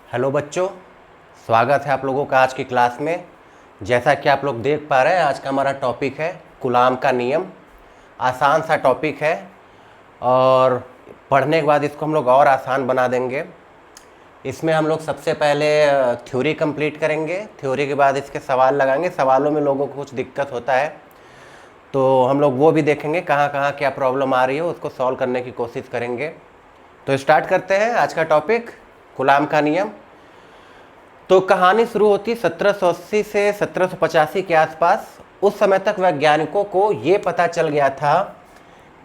Hello बच्चों, स्वागत है आप लोगों का आज की क्लास में। जैसा कि आप लोग देख पा रहे हैं, आज का हमारा टॉपिक है कूलाम का नियम। आसान सा टॉपिक है और पढ़ने के बाद इसको हम लोग और आसान बना देंगे। इसमें हम लोग सबसे पहले थ्योरी कंप्लीट करेंगे, थ्योरी के बाद इसके सवाल लगाएंगे। सवालों में लोगों को कुछ दिक्कत होता है तो हम लोग वो भी देखेंगे, कहाँ कहाँ क्या प्रॉब्लम आ रही है उसको सॉल्व करने की कोशिश करेंगे। तो स्टार्ट करते हैं आज का टॉपिक, कूलाम का नियम। तो कहानी शुरू होती 1780 से 1785 के आसपास। उस समय तक वैज्ञानिकों को ये पता चल गया था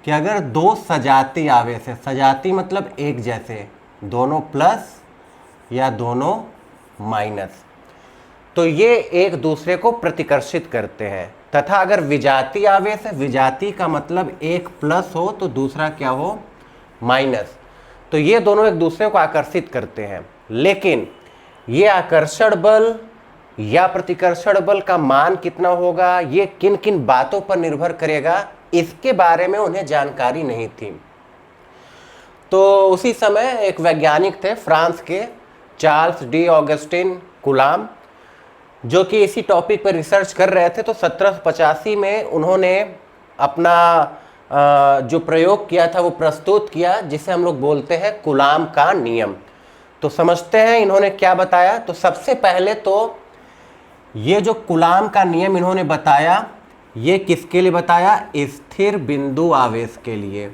कि अगर दो सजाती आवेश है, सजाती मतलब एक जैसे, दोनों प्लस या दोनों माइनस, तो ये एक दूसरे को प्रतिकर्षित करते हैं। तथा अगर विजातीय आवेश है, विजातीय का मतलब एक प्लस हो तो दूसरा क्या हो, माइनस, तो ये दोनों एक दूसरे को आकर्षित करते हैं। लेकिन ये आकर्षण बल या प्रतिकर्षण बल का मान कितना होगा, ये किन किन बातों पर निर्भर करेगा, इसके बारे में उन्हें जानकारी नहीं थी। तो उसी समय एक वैज्ञानिक थे फ्रांस के, चार्ल्स डी ऑगस्टिन कूलाम, जो कि इसी टॉपिक पर रिसर्च कर रहे थे। तो 1785 में उन्होंने अपना जो प्रयोग किया था वो प्रस्तुत किया, जिसे हम लोग बोलते हैं कूलाम का नियम। तो समझते हैं इन्होंने क्या बताया। तो सबसे पहले तो ये जो कूलाम का नियम इन्होंने बताया, ये किसके लिए बताया, स्थिर बिंदु आवेश के लिए।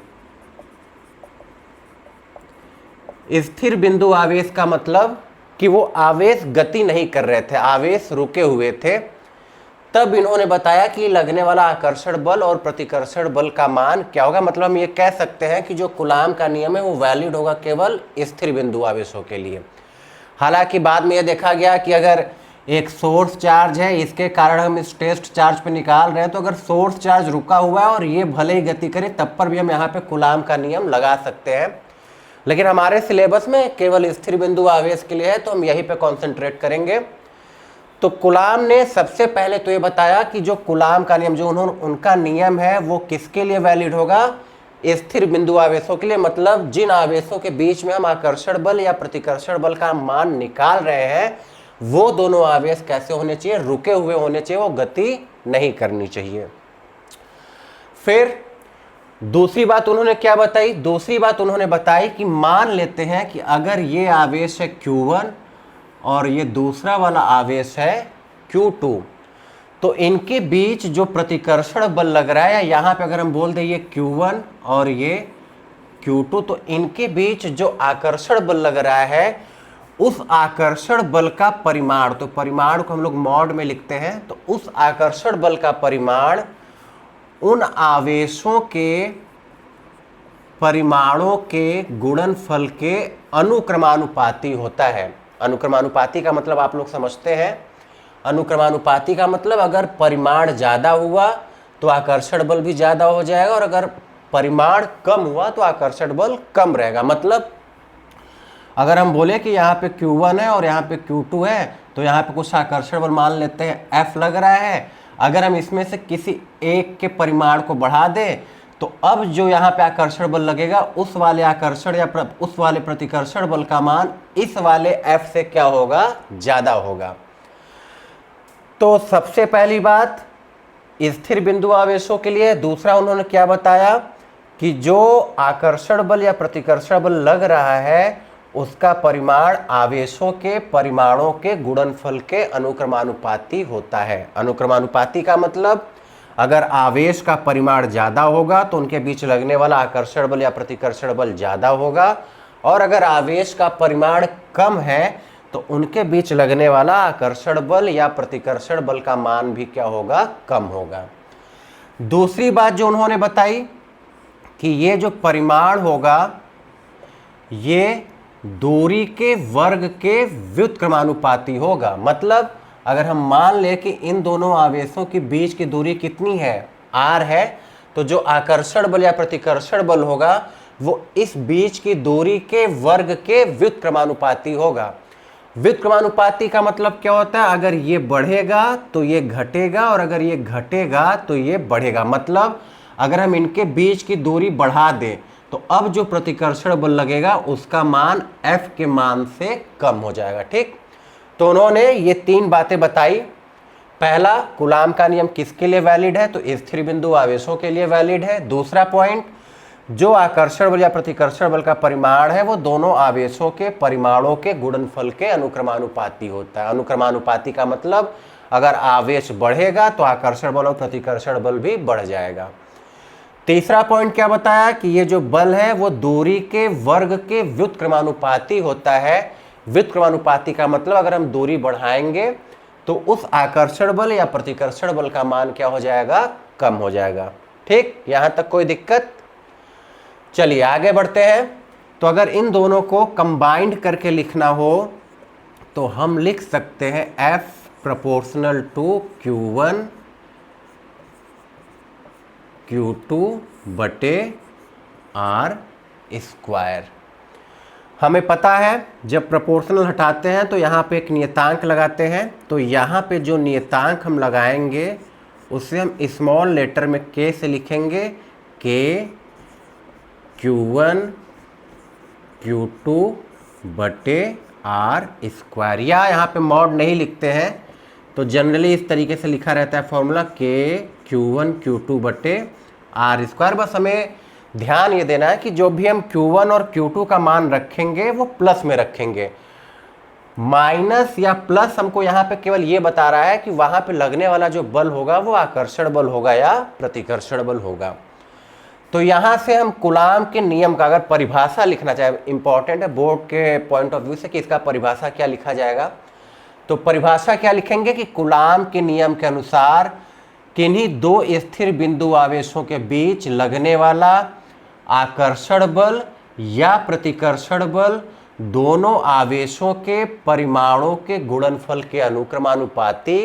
स्थिर बिंदु आवेश का मतलब कि वो आवेश गति नहीं कर रहे थे, आवेश रुके हुए थे। तब इन्होंने बताया कि लगने वाला आकर्षण बल और प्रतिकर्षण बल का मान क्या होगा। मतलब हम ये कह सकते हैं कि जो कूलाम का नियम है वो वैलिड होगा केवल स्थिर बिंदु आवेशों के लिए। हालांकि बाद में ये देखा गया कि अगर एक सोर्स चार्ज है, इसके कारण हम इस टेस्ट चार्ज पे निकाल रहे हैं, तो अगर सोर्स चार्ज रुका हुआ है और ये भले ही गति करे तब पर भी हम यहाँ पे कूलाम का नियम लगा सकते हैं। लेकिन हमारे सिलेबस में केवल स्थिर बिंदु आवेश के लिए है, तो हम यहीं पे कॉन्सेंट्रेट करेंगे। तो कूलाम ने सबसे पहले तो ये बताया कि जो कूलाम का नियम, जो उनका नियम है, वो किसके लिए वैलिड होगा, स्थिर बिंदु आवेशों के लिए। मतलब जिन आवेशों के बीच में हम आकर्षण बल या प्रतिकर्षण बल का मान निकाल रहे हैं, वो दोनों आवेश कैसे होने चाहिए, रुके हुए होने चाहिए, वो गति नहीं करनी चाहिए। फिर दूसरी बात उन्होंने क्या बताई, दूसरी बात उन्होंने बताई कि मान लेते हैं कि अगर ये आवेश है Q1 और ये दूसरा वाला आवेश है Q2, तो इनके बीच जो प्रतिकर्षण बल लग रहा है, या यहाँ पे अगर हम बोल दें ये Q1 और ये Q2, तो इनके बीच जो आकर्षण बल लग रहा है, उस आकर्षण बल का परिमाण, तो परिमाण को हम लोग मॉड में लिखते हैं, तो उस आकर्षण बल का परिमाण उन आवेशों के परिमाणों के गुणनफल के अनुक्रमानुपाती होता है। अनुक्रमानुपाती का मतलब आप लोग समझते हैं। अनुक्रमानुपाती का मतलब अगर परिमाण ज़्यादा हुआ तो आकर्षण बल भी ज़्यादा हो जाएगा, और अगर परिमाण कम हुआ तो आकर्षण बल कम रहेगा। मतलब अगर हम बोले कि यहाँ पे Q1 है और यहाँ पे Q2 है, तो यहाँ पे कुछ आकर्षण बल मान लेते हैं F लग रहा है। अगर हम इसमें से किसी एक के परिमाण को बढ़ा दें, तो अब जो यहाँ पे आकर्षण बल लगेगा, उस वाले आकर्षण या उस वाले प्रतिकर्षण बल का मान इस वाले F से क्या होगा, ज़्यादा होगा। तो सबसे पहली बात स्थिर बिंदु आवेशों के लिए। दूसरा उन्होंने क्या बताया कि जो आकर्षण बल या प्रतिकर्षण बल लग रहा है, उसका परिमाण आवेशों के परिमाणों के गुणनफल के अनुक्रमानुपाती होता है। अनुक्रमानुपाती का मतलब अगर आवेश का परिमाण ज़्यादा होगा तो उनके बीच लगने वाला आकर्षण बल या प्रतिकर्षण बल ज़्यादा होगा, और अगर आवेश का परिमाण कम है तो उनके बीच लगने वाला आकर्षण बल या प्रतिकर्षण बल का मान भी क्या होगा, कम होगा। दूसरी बात जो उन्होंने बताई कि ये जो परिमाण होगा, ये दूरी के वर्ग के व्युत्क्रमानुपाती होगा। मतलब अगर हम मान लें कि इन दोनों आवेशों के बीच की दूरी कितनी है, r है, तो जो आकर्षण बल या प्रतिकर्षण बल होगा वो इस बीच की दूरी के वर्ग के व्युत्क्रमानुपाती होगा। व्युत्क्रमानुपाती का मतलब क्या होता है, अगर ये बढ़ेगा तो ये घटेगा, और अगर ये घटेगा तो ये बढ़ेगा। मतलब अगर हम इनके बीच की दूरी बढ़ा दें तो अब जो प्रतिकर्षण बल लगेगा उसका मान F के मान से कम हो जाएगा। ठीक, तो उन्होंने ये 3 बातें बताई। पहला, कूलाम का नियम किसके लिए वैलिड है, तो स्थिर बिंदु आवेशों के लिए वैलिड है। दूसरा पॉइंट, जो आकर्षण बल या प्रतिकर्षण बल का परिमाण है वो दोनों आवेशों के परिमाणों के गुणनफल के अनुक्रमानुपाती होता है। अनुक्रमानुपाती का मतलब अगर आवेश बढ़ेगा तो आकर्षण बल और प्रतिकर्षण बल भी बढ़ जाएगा। तीसरा पॉइंट क्या बताया कि ये जो बल है वो दूरी के वर्ग के व्युत्क्रमानुपाती होता है। व्युत्क्रमानुपाती का मतलब अगर हम दूरी बढ़ाएंगे तो उस आकर्षण बल या प्रतिकर्षण बल का मान क्या हो जाएगा, कम हो जाएगा। ठीक, यहां तक कोई दिक्कत? चलिए आगे बढ़ते हैं। तो अगर इन दोनों को कंबाइंड करके लिखना हो तो हम लिख सकते हैं F proportional to Q1 Q2 बटे R स्क्वायर। हमें पता है जब प्रोपोर्शनल हटाते हैं तो यहाँ पे एक नियतांक लगाते हैं, तो यहाँ पे जो नियतांक हम लगाएंगे उसे हम स्मॉल लेटर में K से लिखेंगे, K Q1 Q2 बटे R स्क्वायर, या यहाँ पे मॉड नहीं लिखते हैं तो जनरली इस तरीके से लिखा रहता है फॉर्मूला K Q1 Q2 बटे R स्क्वायर। बस हमें ध्यान ये देना है कि जो भी हम Q1 और Q2 का मान रखेंगे वो प्लस में रखेंगे। माइनस या प्लस हमको यहाँ पे केवल ये बता रहा है कि वहाँ पे लगने वाला जो बल होगा वो आकर्षण बल होगा या प्रतिकर्षण बल होगा। तो यहाँ से हम कूलाम के नियम का अगर परिभाषा लिखना चाहे, इंपॉर्टेंट है बोर्ड के पॉइंट ऑफ व्यू से कि इसका परिभाषा क्या लिखा जाएगा, तो परिभाषा क्या लिखेंगे कि कूलाम के नियम के अनुसार किन्हीं दो स्थिर बिंदु आवेशों के बीच लगने वाला आकर्षण बल या प्रतिकर्षण बल दोनों आवेशों के परिमाणों के गुणनफल के अनुक्रमानुपाती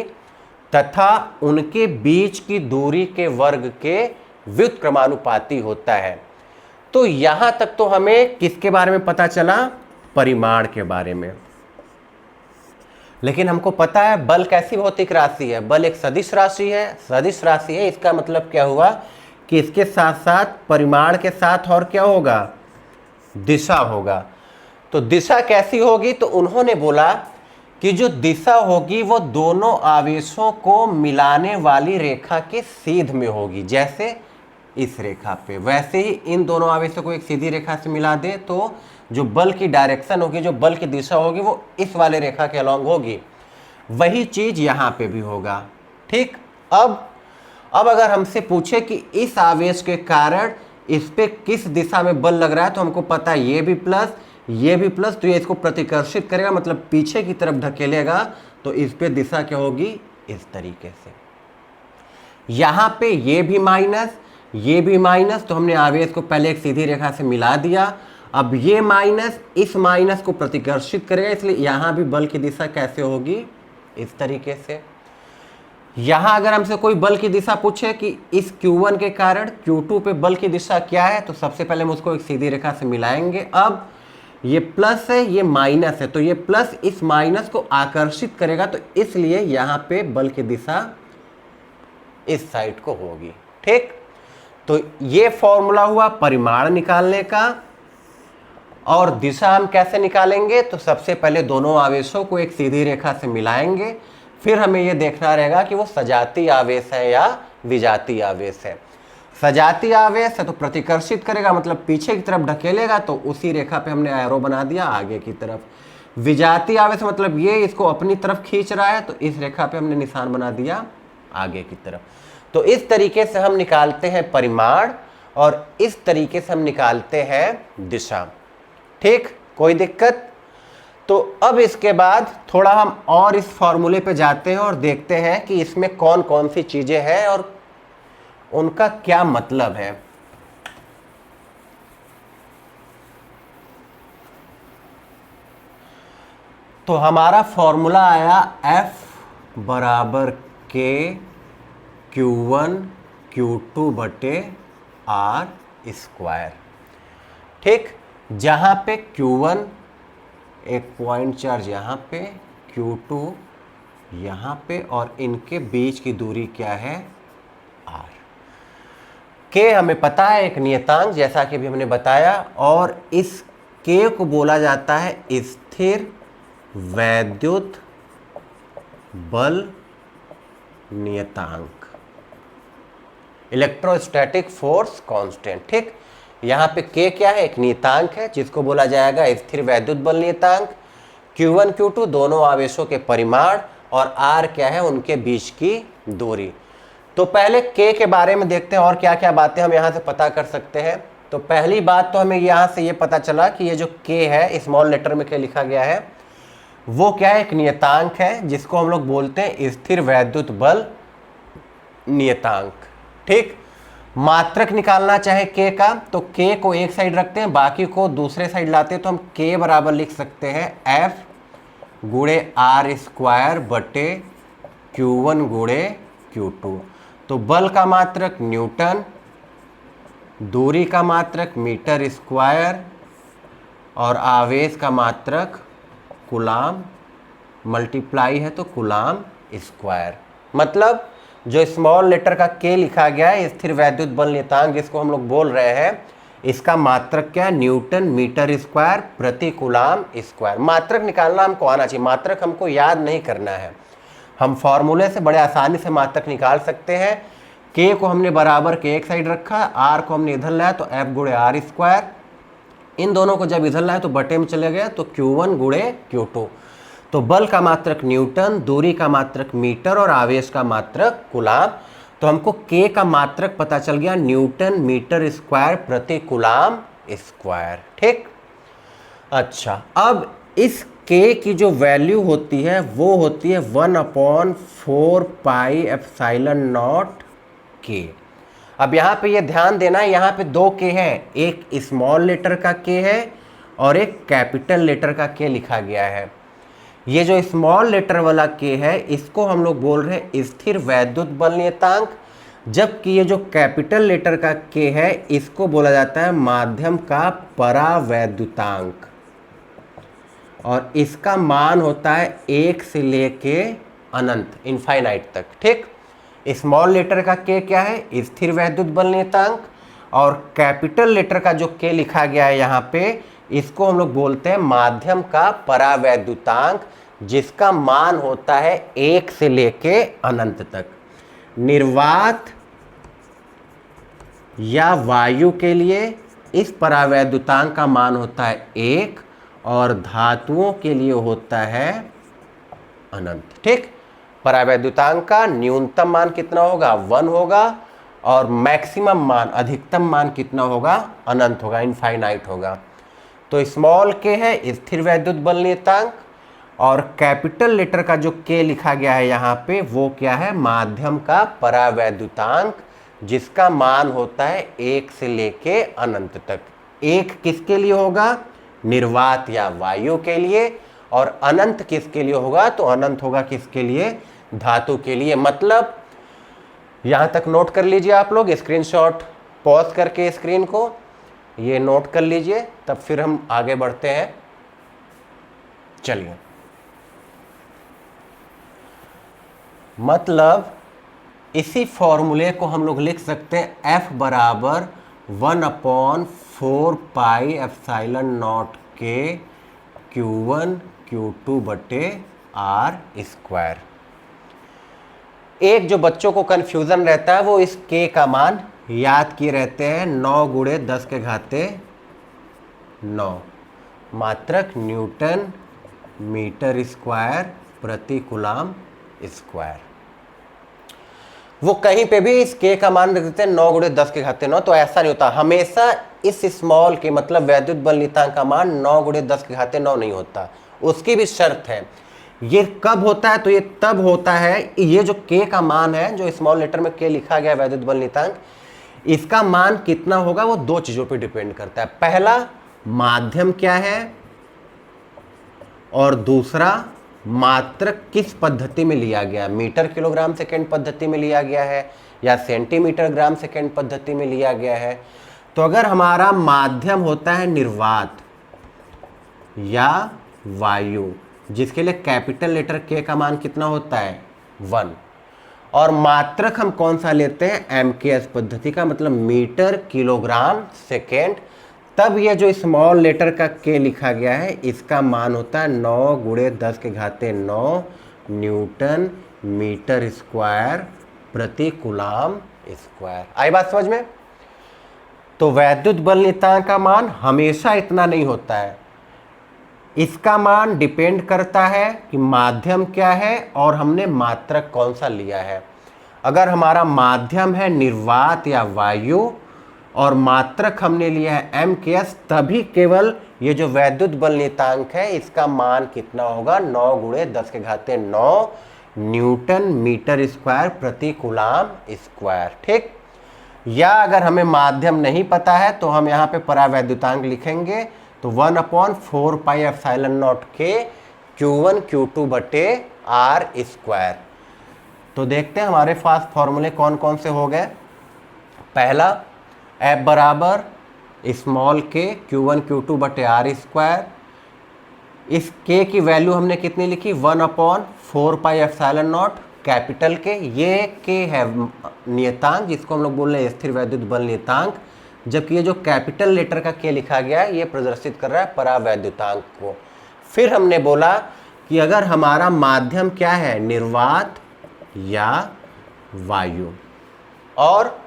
तथा उनके बीच की दूरी के वर्ग के व्युत्क्रमानुपाती होता है। तो यहां तक तो हमें किसके बारे में पता चला, परिमाण के बारे में। लेकिन हमको पता है बल कैसी भौतिक राशि है, बल एक सदिश राशि है। सदिश राशि है इसका मतलब क्या हुआ कि इसके साथ साथ परिमाण के साथ और क्या होगा, दिशा होगा। तो दिशा कैसी होगी, तो उन्होंने बोला कि जो दिशा होगी वो दोनों आवेशों को मिलाने वाली रेखा के सीध में होगी। जैसे इस रेखा पे, वैसे ही इन दोनों आवेशों को एक सीधी रेखा से मिला दे तो जो बल की डायरेक्शन होगी, जो बल की दिशा होगी वो इस वाले रेखा के अलॉन्ग होगी। वही चीज यहां पे भी होगा। ठीक, अब अगर हमसे पूछे कि इस आवेश के कारण इस पे किस दिशा में बल लग रहा है, तो हमको पता है ये भी प्लस, तो ये इसको प्रतिकर्षित करेगा, मतलब पीछे की तरफ ढकेलेगा, तो इस पे दिशा क्या होगी, इस तरीके से। यहां पे ये भी माइनस, तो हमने आवेश को पहले एक सीधी रेखा से मिला दिया। अब ये माइनस इस माइनस को प्रतिकर्षित करेगा, इसलिए यहां भी बल की दिशा कैसे होगी, इस तरीके से। यहां अगर हमसे कोई बल की दिशा पूछे कि इस Q1 के कारण Q2 पे बल की दिशा क्या है, तो सबसे पहले हम उसको एक सीधी रेखा से मिलाएंगे। अब ये प्लस है, ये माइनस है, तो ये प्लस इस माइनस को आकर्षित करेगा, तो इसलिए यहां पे बल की दिशा इस साइड को होगी। ठीक, तो ये फॉर्मूला हुआ परिमाण निकालने का। और दिशा हम कैसे निकालेंगे, तो सबसे पहले दोनों आवेशों को एक सीधी रेखा से मिलाएंगे, फिर हमें यह देखना रहेगा कि वो सजातीय आवेश है या विजातीय आवेश है। सजातीय आवेश है तो प्रतिकर्षित करेगा, मतलब पीछे की तरफ ढकेलेगा, तो उसी रेखा पे हमने एरो बना दिया आगे की तरफ। विजातीय आवेश मतलब ये इसको अपनी तरफ खींच रहा है, तो इस रेखा पे हमने निशान बना दिया आगे की तरफ। तो इस तरीके से हम निकालते हैं परिमाण और इस तरीके से हम निकालते हैं दिशा। ठीक, कोई दिक्कत? तो अब इसके बाद थोड़ा हम और इस फॉर्मूले पे जाते हैं और देखते हैं कि इसमें कौन कौन सी चीजें हैं और उनका क्या मतलब है। तो हमारा फॉर्मूला आया F बराबर K Q1 Q2 बटे R स्क्वायर। ठीक, जहां पे Q1 एक पॉइंट चार्ज यहाँ पे, Q2 यहाँ पे, और इनके बीच की दूरी क्या है, R। के हमें पता है एक नियतांक, जैसा कि अभी हमने बताया, और इस के को बोला जाता है स्थिर वैद्युत बल नियतांक, इलेक्ट्रोस्टैटिक फोर्स कांस्टेंट। ठीक, यहाँ पे के क्या है, एक नियतांक है जिसको बोला जाएगा स्थिर वैद्युत बल नियतांक। Q1 Q2 दोनों आवेशों के परिमाण, और R क्या है, उनके बीच की दूरी। तो पहले के के बारे में देखते हैं और क्या क्या बातें हम यहाँ से पता कर सकते हैं। तो पहली बात तो हमें यहाँ से ये पता चला कि ये जो के है, स्मॉल लेटर में के लिखा गया है, वो क्या है, एक नियतांक है जिसको हम लोग बोलते हैं स्थिर वैद्युत बल नियतांक। ठीक, मात्रक निकालना चाहे के का, तो के को एक साइड रखते हैं, बाकी को दूसरे साइड लाते हैं, तो हम के बराबर लिख सकते हैं एफ गुणे आर स्क्वायर बटे Q1 गुणे Q2। तो बल का मात्रक न्यूटन, दूरी का मात्रक मीटर स्क्वायर, और आवेश का मात्रक कूलाम, मल्टीप्लाई है तो कूलाम स्क्वायर। मतलब जो स्मॉल लेटर का के लिखा गया है, स्थिर वैद्युत बल नियतांक जिसको हम लोग बोल रहे हैं, इसका मात्रक क्या है, न्यूटन मीटर स्क्वायर प्रति कूलाम स्क्वायर। मात्रक निकालना हमको आना चाहिए, मात्रक हमको याद नहीं करना है, हम फॉर्मूले से बड़े आसानी से मात्रक निकाल सकते हैं। के को हमने बराबर के एक साइड रखा, आर को हमने इधर लाया तो एफ गुणे आर स्क्वायर, इन दोनों को जब इधर लाया तो बटे में चले गया तो Q1 गुणे Q2। तो बल का मात्रक न्यूटन, दूरी का मात्रक मीटर, और आवेश का मात्रक कूलाम। तो हमको के का मात्रक पता चल गया न्यूटन मीटर स्क्वायर प्रति कूलाम स्क्वायर। ठीक, अच्छा, अब इस के की जो वैल्यू होती है वो होती है 1/4 पाई एप्सिलॉन नॉट के। अब यहाँ पे ये ध्यान देना है, यहाँ पे दो के हैं, एक स्मॉल लेटर का के है और एक कैपिटल लेटर का के लिखा गया है। ये जो स्मॉल लेटर वाला के है, इसको हम लोग बोल रहे हैं स्थिर वैद्युत बल नियतांक, जबकि ये जो कैपिटल लेटर का के है, इसको बोला जाता है माध्यम का परावैद्युतांक, और इसका मान होता है 1 से लेके अनंत, इनफाइनाइट तक। ठीक, स्मॉल लेटर का के क्या है, स्थिर वैद्युत बल नियतांक, और कैपिटल लेटर का जो के लिखा गया है यहाँ पे, इसको हम लोग बोलते हैं माध्यम का परावैद्युतांक, जिसका मान होता है 1 से लेके अनंत तक। निर्वात या वायु के लिए इस परावैद्युतांक का मान होता है 1, और धातुओं के लिए होता है अनंत। ठीक, परावैद्युतांक का न्यूनतम मान कितना होगा, 1 होगा, और मैक्सिमम मान, अधिकतम मान कितना होगा, अनंत होगा, इनफाइनाइट होगा। तो स्मॉल के है स्थिर वैद्युत बल नियतांक, और कैपिटल लेटर का जो के लिखा गया है यहाँ पे, वो क्या है, माध्यम का परावैद्युतांक, जिसका मान होता है 1 से लेके अनंत तक। 1 किसके लिए होगा, निर्वात या वायु के लिए, और अनंत किसके लिए होगा, तो अनंत होगा किसके लिए, धातु के लिए। मतलब यहां तक नोट कर लीजिए आप लोग, स्क्रीनशॉट पॉज करके स्क्रीन को ये नोट कर लीजिए, तब फिर हम आगे बढ़ते हैं। चलिए, मतलब इसी फॉर्मूले को हम लोग लिख सकते हैं F बराबर 1/4 पाई एप्सिलॉन नॉट के Q1 Q2 बटे आर स्क्वायर। एक जो बच्चों को कन्फ्यूज़न रहता है, वो इस के का मान याद किए रहते हैं, 9 गुणे 10 के घाते 9, मात्रक न्यूटन मीटर स्क्वायर प्रति कूलाम स्क्वायर। वो कहीं पे भी इस के का मान रख देते हैं 9 गुणे 10 के घाते 9, तो ऐसा नहीं होता, हमेशा इस स्मॉल के मतलब वैद्युत बल नियतांक का मान 9 गुणे 10 के घाते 9 नहीं होता, उसकी भी शर्त है। ये कब होता है, तो ये तब होता है, ये जो के का मान है, जो स्मॉल लेटर में के लिखा गया वैद्युत बल नियतांक, इसका मान कितना होगा वो दो चीजों पे डिपेंड करता है। पहला, माध्यम क्या है, और दूसरा मात्रक किस पद्धति में लिया गया, मीटर किलोग्राम सेकेंड पद्धति में लिया गया है या सेंटीमीटर ग्राम सेकेंड पद्धति में लिया गया है। तो अगर हमारा माध्यम होता है निर्वात या वायु, जिसके लिए कैपिटल लेटर के का मान कितना होता है 1, और मात्रक हम कौन सा लेते हैं, MKS पद्धति का, मतलब मीटर किलोग्राम सेकेंड। तब ये जो स्मॉल लेटर का K लिखा गया है इसका मान होता है 9 गुणे 10 के घाते 9 न्यूटन मीटर स्क्वायर प्रति कूलाम स्क्वायर। आई बात समझ में? तो वैद्युत बल नियतांक का मान हमेशा इतना नहीं होता है, इसका मान डिपेंड करता है कि माध्यम क्या है और हमने मात्रक कौन सा लिया है। अगर हमारा माध्यम है निर्वात या वायु और मात्रक हमने लिया है MKS, तभी केवल ये जो वैद्युत बल नियतांक है इसका मान कितना होगा, 9 गुणे 10 के घाते 9 न्यूटन मीटर स्क्वायर प्रति कूलाम स्क्वायर। ठीक, या अगर हमें माध्यम नहीं पता है तो हम यहाँ पे परावैद्युतांक लिखेंगे, तो 1/4 पाई एप्सिलॉन नॉट के Q1 Q2 बटे R स्क्वायर। तो देखते हैं हमारे पास फॉर्मूले कौन कौन से हो गए। पहला F बराबर स्मॉल के Q1 Q2 बटे R स्क्वायर। इस K की वैल्यू हमने कितनी लिखी, 1/4 पाई एप्सिलॉन नॉट कैपिटल के। ये K है नियतांक जिसको हम लोग बोल रहे हैं स्थिर वैद्युत बल नियतांक, जबकि ये जो कैपिटल लेटर का K लिखा गया है ये प्रदर्शित कर रहा है परावैद्युतांक को। फिर हमने बोला कि अगर हमारा माध्यम क्या है, निर्वात या वायु, और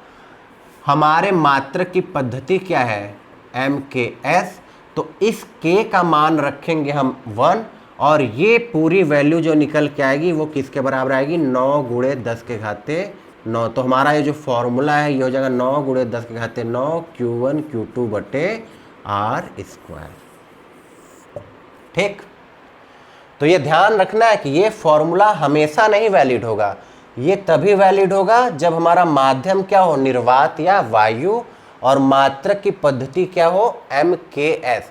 हमारे मात्रक की पद्धति क्या है, MKS, तो इस K का मान रखेंगे हम 1, और ये पूरी वैल्यू जो निकल के आएगी वो किसके बराबर आएगी, 9 गुणे 10 के घाते 9। तो हमारा ये जो फॉर्मूला है ये हो जाएगा 9 गुणे 10 के घाते 9 Q1 Q2 बटे R स्क्वायर। ठीक, तो ये ध्यान रखना है कि ये फॉर्मूला हमेशा नहीं वैलिड होगा, ये तभी वैलिड होगा जब हमारा माध्यम क्या हो, निर्वात या वायु, और मात्रक की पद्धति क्या हो, MKS।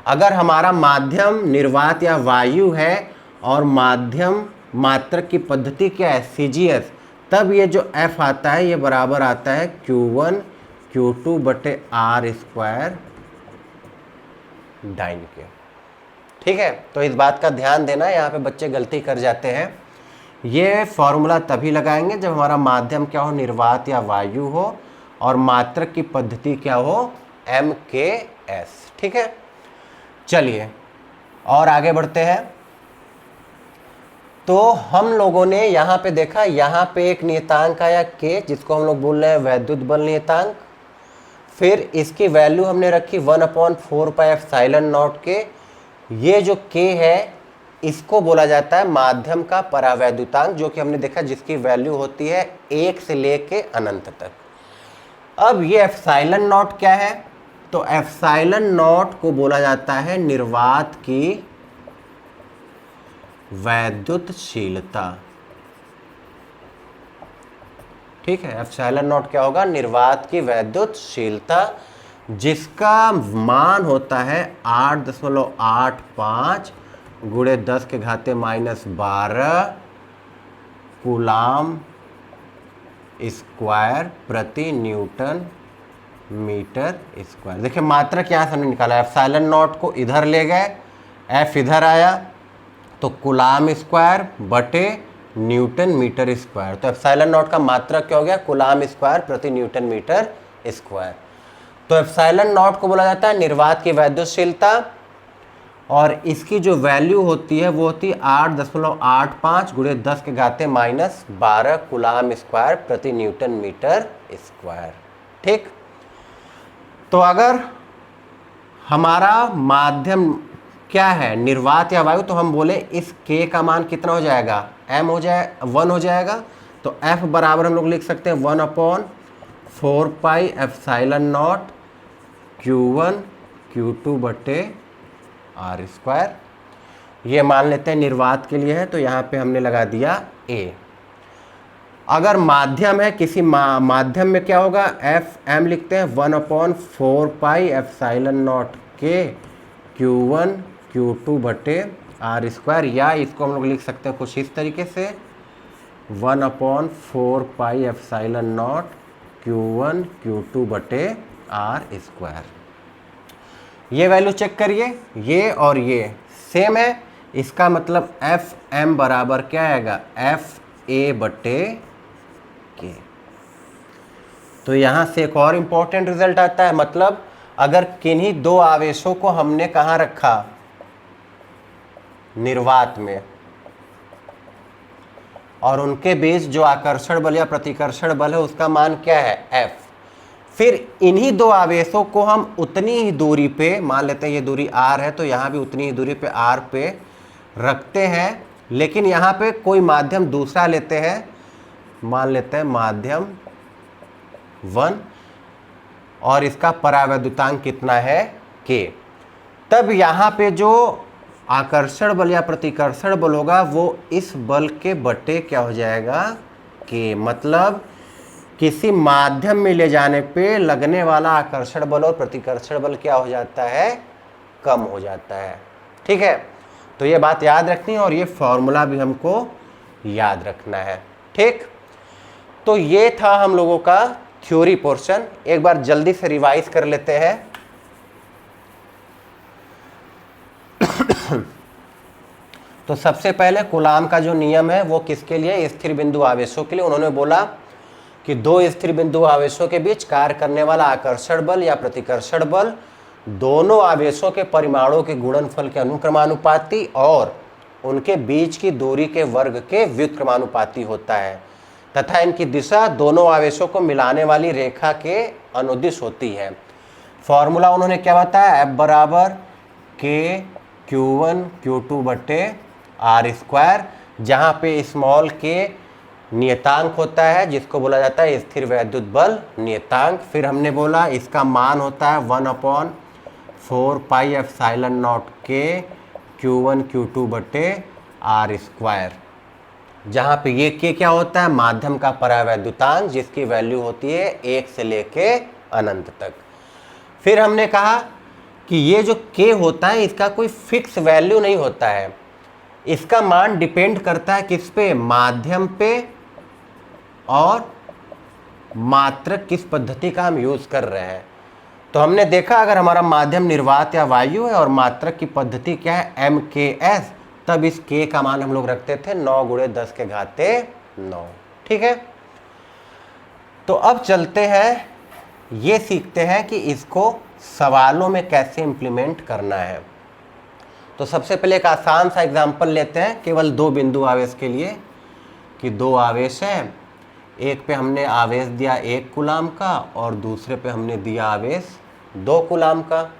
अगर हमारा माध्यम निर्वात या वायु है और माध्यम मात्रक की पद्धति क्या है, CGS, तब ये जो F आता है ये बराबर आता है Q1 Q2 बटे R स्क्वायर डाइन के। ठीक है, तो इस बात का ध्यान देना, यहाँ पे बच्चे गलती कर जाते हैं। ये फॉर्मूला तभी लगाएंगे जब हमारा माध्यम क्या हो, निर्वात या वायु हो, और मात्रक की पद्धति क्या हो, MKS। ठीक है, चलिए और आगे बढ़ते हैं। तो हम लोगों ने यहाँ पे देखा, यहाँ पे एक नियतांक आया K जिसको हम लोग बोल रहे हैं वैद्युत बल नियतांक। फिर इसकी वैल्यू हमने रखी 1/4 पाई एप्सिलॉन नॉट के। ये जो K है इसको बोला जाता है माध्यम का परावैद्युतांक, जो कि हमने देखा जिसकी वैल्यू होती है 1 से लेके अनंत तक। अब ये एप्सिलॉन नॉट क्या है, तो एप्सिलॉन नॉट को बोला जाता है निर्वात की वैद्युतशीलता। ठीक है, एप्सिलॉन नॉट क्या होगा, निर्वात की वैद्युतशीलता, जिसका मान होता है 8.85 गुणे 10 के घाते -12 कूलाम स्क्वायर प्रति न्यूटन मीटर स्क्वायर। देखिए मात्रक यहाँ से हमने निकाला, एप्सिलॉन नॉट को इधर ले गए, F इधर आया, तो कूलाम स्क्वायर बटे न्यूटन मीटर स्क्वायर। तो एप्सिलॉन नॉट का मात्रक क्या हो गया, कूलाम स्क्वायर प्रति न्यूटन मीटर स्क्वायर। तो एप्सिलॉन नॉट को बोला जाता है निर्वात की वैद्युतशीलता, और इसकी जो वैल्यू होती है वो होती है 8.85 गुणे 10 के घाते -12 कूलाम स्क्वायर प्रति न्यूटन मीटर स्क्वायर। ठीक, तो अगर हमारा माध्यम क्या है, निर्वात या वायु, तो हम बोले इस K का मान कितना हो जाएगा, 1 हो जाएगा। तो F बराबर हम लोग लिख सकते हैं 1/4 pi epsilon not Q1 Q2 बटे R स्क्वायर। ये मान लेते हैं निर्वात के लिए है, तो यहाँ पे हमने लगा दिया A। अगर माध्यम है, किसी माध्यम में क्या होगा, FM लिखते हैं 1/4 पाई एप्सिलॉन नॉट के Q1 Q2 बटे R स्क्वायर, या इसको हम लोग लिख सकते हैं कुछ इस तरीके से 1/4 pi epsilon not Q1 Q2 बटे R स्क्वायर। ये वैल्यू चेक करिए, ये और ये सेम है, इसका मतलब FM बराबर क्या आएगा, FA बटे के। तो यहाँ से एक और इम्पोर्टेंट रिजल्ट आता है, मतलब अगर किन्हीं दो आवेशों को हमने कहाँ रखा, निर्वात में, और उनके बीच जो आकर्षण बल या प्रतिकर्षण बल है उसका मान क्या है, F। फिर इन्हीं दो आवेशों को हम उतनी ही दूरी पे, मान लेते हैं ये दूरी r है, तो यहाँ भी उतनी ही दूरी पे r पे रखते हैं, लेकिन यहाँ पे कोई माध्यम दूसरा लेते हैं, मान लेते हैं माध्यम 1, और इसका परावैद्युतांक कितना है, k। तब यहाँ पे जो आकर्षण बल या प्रतिकर्षण बल होगा वो इस बल के बटे क्या हो जाएगा, k। मतलब किसी माध्यम में ले जाने पे लगने वाला आकर्षण बल और प्रतिकर्षण बल क्या हो जाता है, कम हो जाता है। ठीक है, तो ये बात याद रखनी है और ये फॉर्मूला भी हमको याद रखना है। ठीक, तो ये था हम लोगों का थ्योरी पोर्शन। एक बार जल्दी से रिवाइज कर लेते हैं। तो सबसे पहले कूलाम का जो नियम है वो किसके लिए, स्थिर बिंदु आवेशों के लिए। उन्होंने बोला कि दो स्थिर बिंदु आवेशों के बीच कार्य करने वाला आकर्षण बल या प्रतिकर्षण बल दोनों आवेशों के परिमाणों के गुणनफल के अनुक्रमानुपाती और उनके बीच की दूरी के वर्ग के व्युत्क्रमानुपाती होता है, तथा इनकी दिशा दोनों आवेशों को मिलाने वाली रेखा के अनुदिश होती है। फॉर्मूला उन्होंने क्या बताया, F बराबर K Q1 Q2 बटे R स्क्वायर, जहाँ पे स्मॉल के नियतांक होता है जिसको बोला जाता है स्थिर वैद्युत बल नियतांक। फिर हमने बोला इसका मान होता है 1/4 pi epsilon not K Q1 Q2 बटे R स्क्वायर, जहाँ पे ये K क्या होता है, माध्यम का परावैद्युतांक, जिसकी वैल्यू होती है 1 से लेके अनंत तक। फिर हमने कहा कि ये जो K होता है इसका कोई फिक्स वैल्यू नहीं होता है, इसका मान डिपेंड करता है किस पे, माध्यम पे और मात्रक किस पद्धति का हम यूज कर रहे हैं। तो हमने देखा अगर हमारा माध्यम निर्वात या वायु है और मात्रक की पद्धति क्या है, MKS, तब इस K का मान हम लोग रखते थे 9 × 10⁹। ठीक है, तो अब चलते हैं, ये सीखते हैं कि इसको सवालों में कैसे इंप्लीमेंट करना है। तो सबसे पहले एक आसान सा एग्जांपल लेते हैं केवल दो बिंदु आवेश के लिए, कि दो आवेश हैं, एक पे हमने आवेश दिया 1 कूलाम का और दूसरे पे हमने दिया आवेश 2 कूलाम का।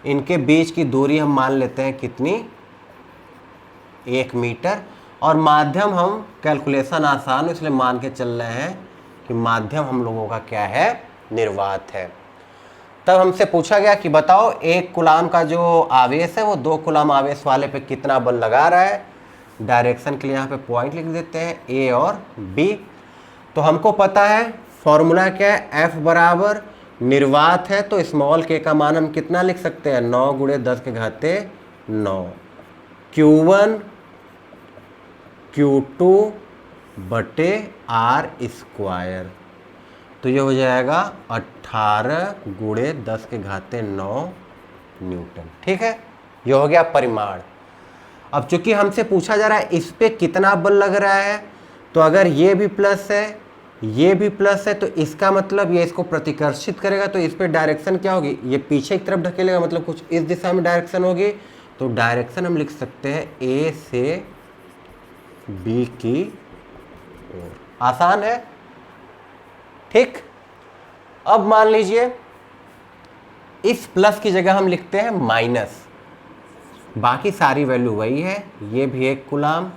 इनके बीच की दूरी हम मान लेते हैं कितनी, 1 मीटर, और माध्यम हम कैलकुलेशन आसान है इसलिए मान के चल रहे हैं कि माध्यम हम लोगों का क्या है, निर्वात है। तब हमसे पूछा गया कि बताओ 1 कूलाम का जो आवेश है वो 2 कूलाम आवेश वाले पे कितना बल लगा रहा है। डायरेक्शन के लिए यहाँ पे पॉइंट लिख देते हैं A और B। तो हमको पता है फॉर्मूला क्या है, F बराबर निर्वात है तो स्मॉल k का मान हम कितना लिख सकते हैं, 9 × 10⁹। Q1 Q2 बटे R स्क्वायर, तो ये हो जाएगा 18 × 10⁹ न्यूटन। ठीक है, ये हो गया परिमाण। अब चूंकि हमसे पूछा जा रहा है इस पे कितना बल लग रहा है, तो अगर ये भी प्लस है ये भी प्लस है तो इसका मतलब ये इसको प्रतिकर्षित करेगा, तो इस पे डायरेक्शन क्या होगी, ये पीछे की तरफ ढकेलेगा, मतलब कुछ इस दिशा में डायरेक्शन होगी। तो डायरेक्शन हम लिख सकते हैं A से B की ओर। आसान है। ठीक, अब मान लीजिए इस प्लस की जगह हम लिखते हैं माइनस, बाकी सारी वैल्यू वही है, ये भी 1 कूलाम,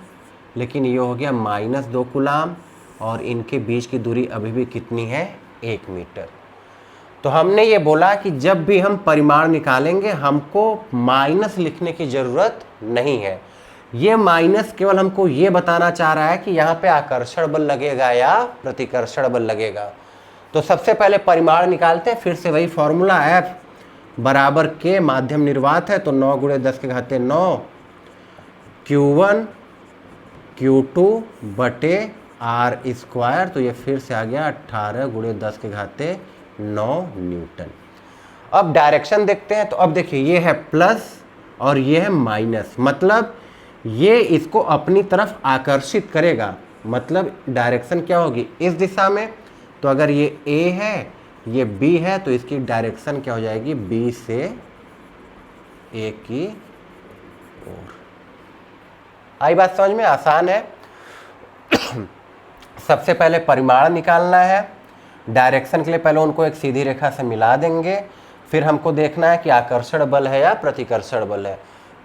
लेकिन ये हो गया -2 कूलाम, और इनके बीच की दूरी अभी भी कितनी है, 1 मीटर। तो हमने ये बोला कि जब भी हम परिमाण निकालेंगे हमको माइनस लिखने की ज़रूरत नहीं है। ये माइनस केवल हमको ये बताना चाह रहा है कि यहाँ पे आकर्षण बल लगेगा या प्रतिकर्षण बल लगेगा। तो सबसे पहले परिमाण निकालते हैं, फिर से वही फॉर्मूला, F बराबर K, माध्यम निर्वात है तो 9 × 10⁹ Q1 Q2 बटे R स्क्वायर, तो ये फिर से आ गया 18 × 10⁹ न्यूटन। अब डायरेक्शन देखते हैं, तो अब देखिए ये है प्लस और ये है माइनस, मतलब ये इसको अपनी तरफ आकर्षित करेगा। मतलब डायरेक्शन क्या होगी, इस दिशा में। तो अगर ये A है, ये B है, तो इसकी डायरेक्शन क्या हो जाएगी, B से A की ओर। आई बात समझ में, आसान है। सबसे पहले परिमाण निकालना है, डायरेक्शन के लिए पहले उनको एक सीधी रेखा से मिला देंगे, फिर हमको देखना है कि आकर्षण बल है या प्रतिकर्षण बल है।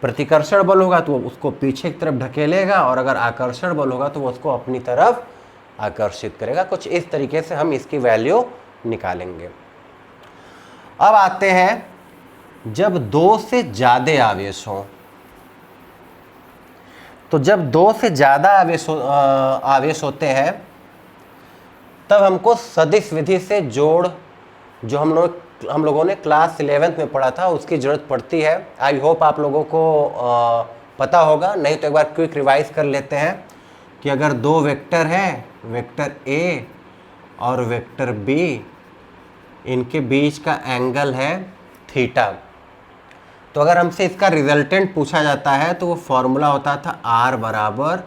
प्रतिकर्षण बल होगा तो वो उसको पीछे की तरफ ढकेलेगा, और अगर आकर्षण बल होगा तो वो उसको अपनी तरफ आकर्षित करेगा। कुछ इस तरीके से हम इसकी वैल्यू निकालेंगे। अब आते हैं जब दो से ज्यादा आवेश हो, तो जब दो से ज्यादा आवेश होते हैं तब हमको सदिश विधि से जोड़, जो हम लोगों ने क्लास 11th में पढ़ा था, उसकी ज़रूरत पड़ती है। आई होप आप लोगों को पता होगा, नहीं तो एक बार क्विक रिवाइज कर लेते हैं कि अगर दो वेक्टर हैं, वेक्टर A और वेक्टर B, इनके बीच का एंगल है थीटा। तो अगर हमसे इसका रिजल्टेंट पूछा जाता है तो वो फॉर्मूला होता था R बराबर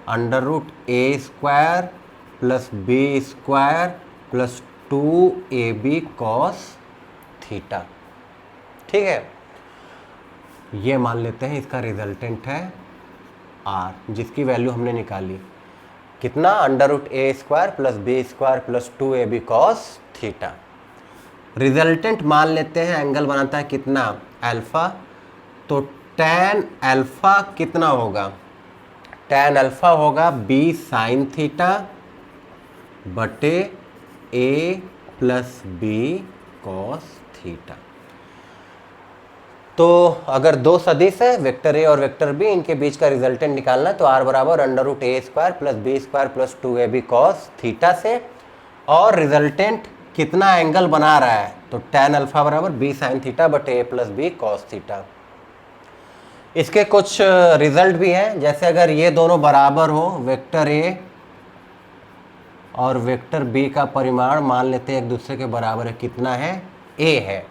√A² plus B² plus 2AB cos theta. ठीक है, ये मान लेते हैं इसका रिजल्टेंट है R, जिसकी वैल्यू हमने निकाली कितना, √A² plus B² plus 2AB cos theta. Resultant मान लेते हैं, एंगल बनाता है कितना, अल्फा। तो tan अल्फा कितना होगा, tan अल्फा होगा B sin थीटा बटे A प्लस B cos थीटा। तो अगर दो सदिश है, वेक्टर A और वेक्टर B, इनके बीच का रिजल्टेंट निकालना है तो R बराबर √A² plus B² plus 2AB cos theta से, और रिजल्टेंट कितना एंगल बना रहा है, तो tan अल्फा बराबर B sin थीटा बटे A plus B cos theta. इसके कुछ रिजल्ट भी हैं, जैसे अगर ये दोनों बराबर हो, वेक्टर A और वेक्टर B का परिमाण मान लेते हैं एक दूसरे के बराबर है, कितना है, A है,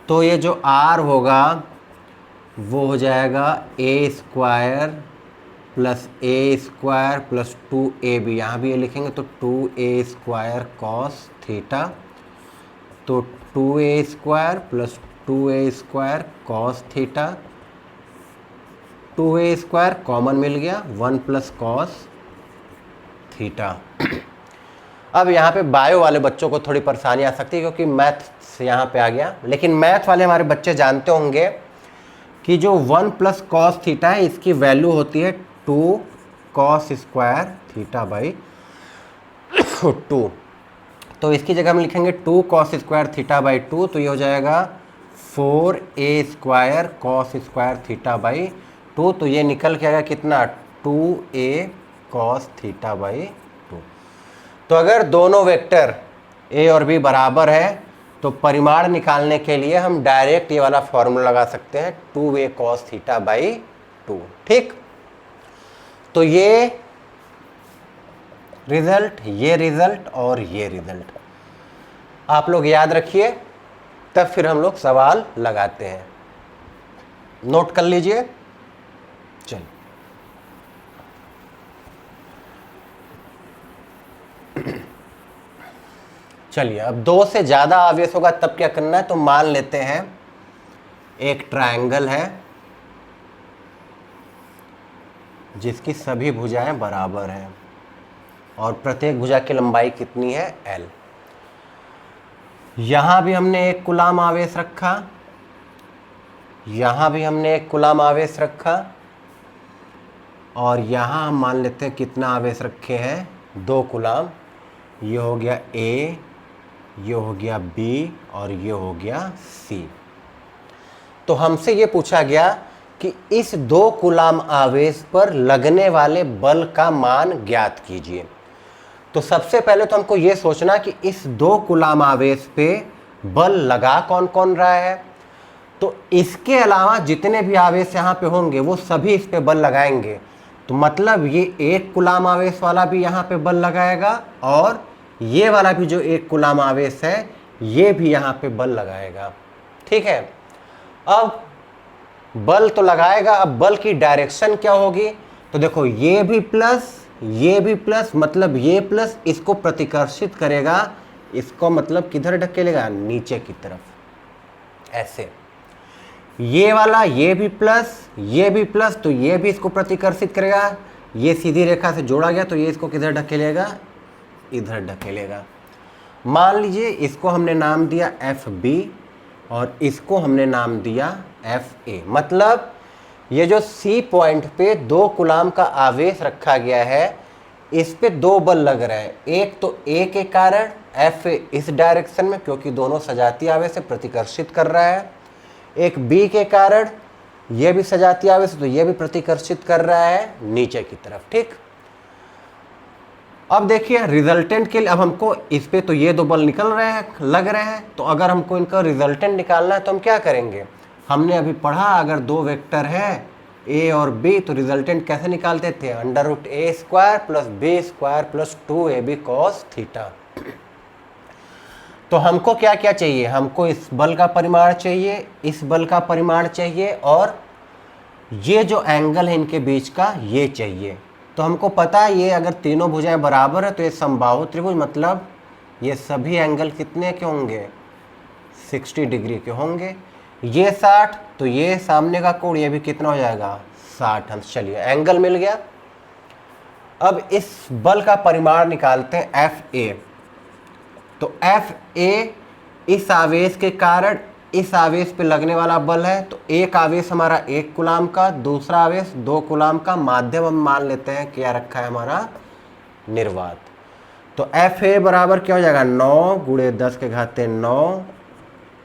तो ये जो R होगा वो हो जाएगा A² plus A² plus 2AB, यहाँ भी ये लिखेंगे तो 2A² cos थीटा, तो 2A² प्लस 2A² cos थीटा, 2A² कॉमन मिल गया, 1 प्लस cos थीटा। अब यहाँ पे बायो वाले बच्चों को थोड़ी परेशानी आ सकती है क्योंकि मैथ से यहाँ पे आ गया, लेकिन मैथ वाले हमारे बच्चे जानते होंगे कि जो 1 प्लस cos थीटा है इसकी वैल्यू होती है 2 cos स्क्वायर थीटा बाई 2। तो इसकी जगह हम लिखेंगे 2 cos स्क्वायर थीटा बाई 2, तो ये हो जाएगा 4A² cos square theta by 2। तो ये निकल के आएगा कितना, 2A cos थीटा बाई 2। तो अगर दोनों वेक्टर A और B बराबर है तो परिमाण निकालने के लिए हम डायरेक्ट ये वाला फॉर्मूला लगा सकते हैं, 2A cos थीटा बाई 2। ठीक, तो ये रिजल्ट और ये रिजल्ट आप लोग याद रखिए, तब फिर हम लोग सवाल लगाते हैं। नोट कर लीजिए। चलिए, चलिए अब दो से ज़्यादा आवेश होगा तब क्या करना है, तो मान लेते हैं एक ट्रायंगल है जिसकी सभी भुजाएं बराबर हैं और प्रत्येक भुजा की लंबाई कितनी है, L। यहाँ भी हमने एक कूलाम आवेश रखा, यहाँ भी हमने एक कूलाम आवेश रखा, और यहाँ हम मान लेते हैं कितना आवेश रखे हैं, 2 कूलाम। ये हो गया A, ये हो गया B और ये हो गया C। तो हमसे ये पूछा गया कि इस 2 कूलाम आवेश पर लगने वाले बल का मान ज्ञात कीजिए। तो सबसे पहले तो हमको ये सोचना कि इस 2 कूलाम आवेश पे बल लगा कौन कौन रहा है। तो इसके अलावा जितने भी आवेश यहाँ पे होंगे वो सभी इस पे बल लगाएंगे, तो मतलब ये 1 कूलाम आवेश वाला भी यहाँ पे बल लगाएगा और ये वाला भी जो 1 कूलाम आवेश है ये भी यहाँ पे बल लगाएगा। ठीक है, अब बल तो लगाएगा, अब बल की डायरेक्शन क्या होगी, तो देखो ये भी प्लस ये भी प्लस, मतलब ये प्लस इसको प्रतिकर्षित करेगा, इसको मतलब किधर ढकेलेगा, नीचे की तरफ, ऐसे। ये वाला ये भी प्लस, ये भी प्लस, तो ये भी इसको प्रतिकर्षित करेगा, ये सीधी रेखा से जोड़ा गया तो ये इसको किधर ढकेलेगा, इधर ढकेलेगा। मान लीजिए इसको हमने नाम दिया एफ बी और इसको हमने नाम दिया एफ ए। मतलब ये जो सी पॉइंट पे 2 कूलाम का आवेश रखा गया है, इस पे 2 बल लग रहे हैं। एक तो ए के कारण एफ ए इस डायरेक्शन में, क्योंकि दोनों सजातीय आवेश से प्रतिकर्षित कर रहा है। एक बी के कारण ये भी सजातीय आवेश, तो ये भी प्रतिकर्षित कर रहा है नीचे की तरफ। ठीक, अब देखिए रिजल्टेंट के लिए, अब हमको इस पे तो ये 2 बल निकल रहे हैं, लग रहे हैं, तो अगर हमको इनका रिजल्टेंट निकालना है तो हम क्या करेंगे। हमने अभी पढ़ा, अगर 2 वेक्टर है ए और बी तो रिजल्टेंट कैसे निकालते थे, √a² + b² + 2ab cos थीटा। तो हमको क्या क्या चाहिए, हमको इस बल का परिमाण चाहिए, इस बल का परिमाण चाहिए, और ये जो एंगल है इनके बीच का ये चाहिए। तो हमको पता है ये अगर तीनों भुजाएं बराबर है तो ये समबाहु त्रिभुज, मतलब ये सभी एंगल कितने के होंगे, 60 डिग्री के होंगे। ये 60, तो ये सामने का कोण ये भी कितना हो जाएगा, 60 अंश। चलिए एंगल मिल गया। अब इस बल का परिमाण निकालते हैं एफ ए। तो एफ ए इस आवेश के कारण इस आवेश पे लगने वाला बल है, तो एक आवेश हमारा 1 कूलाम का, दूसरा आवेश 2 कूलाम का, माध्यम हम मान लेते हैं क्या रखा है हमारा, निर्वात। तो एफ ए बराबर क्या हो जाएगा, 9 × 10⁻9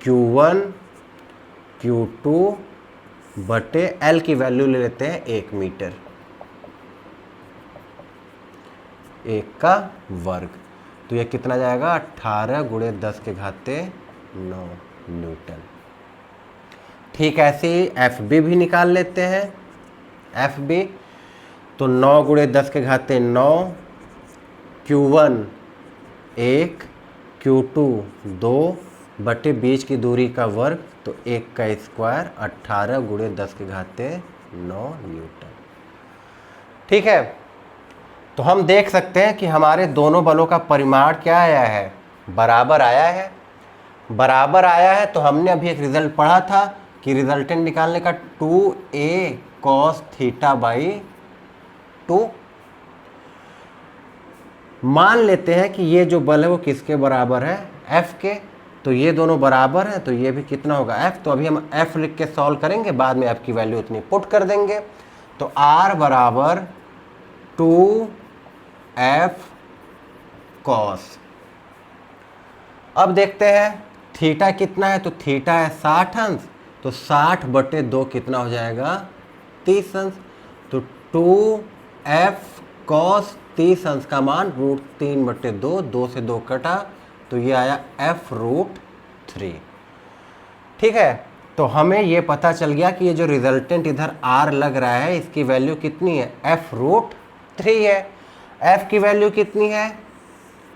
Q1 Q2 बटे L की वैल्यू ले लेते हैं 1 मीटर, 1 का वर्ग। तो ये कितना जाएगा, 18 × 10⁻9 न्यूटन। ठीक, ऐसे ही एफ बी भी निकाल लेते हैं। एफ बी तो 9 × 10⁻9 Q1 1 Q2 2 बटे बीच की दूरी का वर्ग, तो 1 का स्क्वायर 18 × 10⁻9 न्यूटन। ठीक है, तो हम देख सकते हैं कि हमारे दोनों बलों का परिमाण क्या आया है, बराबर आया है। बराबर आया है तो हमने अभी एक रिजल्ट पढ़ा था कि रिजल्टेंट निकालने का 2a cos θ/2। मान लेते हैं कि ये जो बल है वो किसके बराबर है, f के। तो ये दोनों बराबर हैं, तो ये भी कितना होगा, f। तो अभी हम f लिख के सॉल्व करेंगे, बाद में f की वैल्यू उतनी पुट कर देंगे। तो r बराबर 2f cos। अब देखते हैं थीटा कितना है, तो थीटा है 60 अंश, तो 60 बटे 2 कितना हो जाएगा, 30 अंश। तो 2f cos 30 अंश का मान √3 बटे 2, 2 से 2 कटा, तो ये आया f√3। ठीक है, तो हमें ये पता चल गया कि ये जो रिजल्टेंट इधर r लग रहा है इसकी वैल्यू कितनी है, f√3 है। f की वैल्यू कितनी है,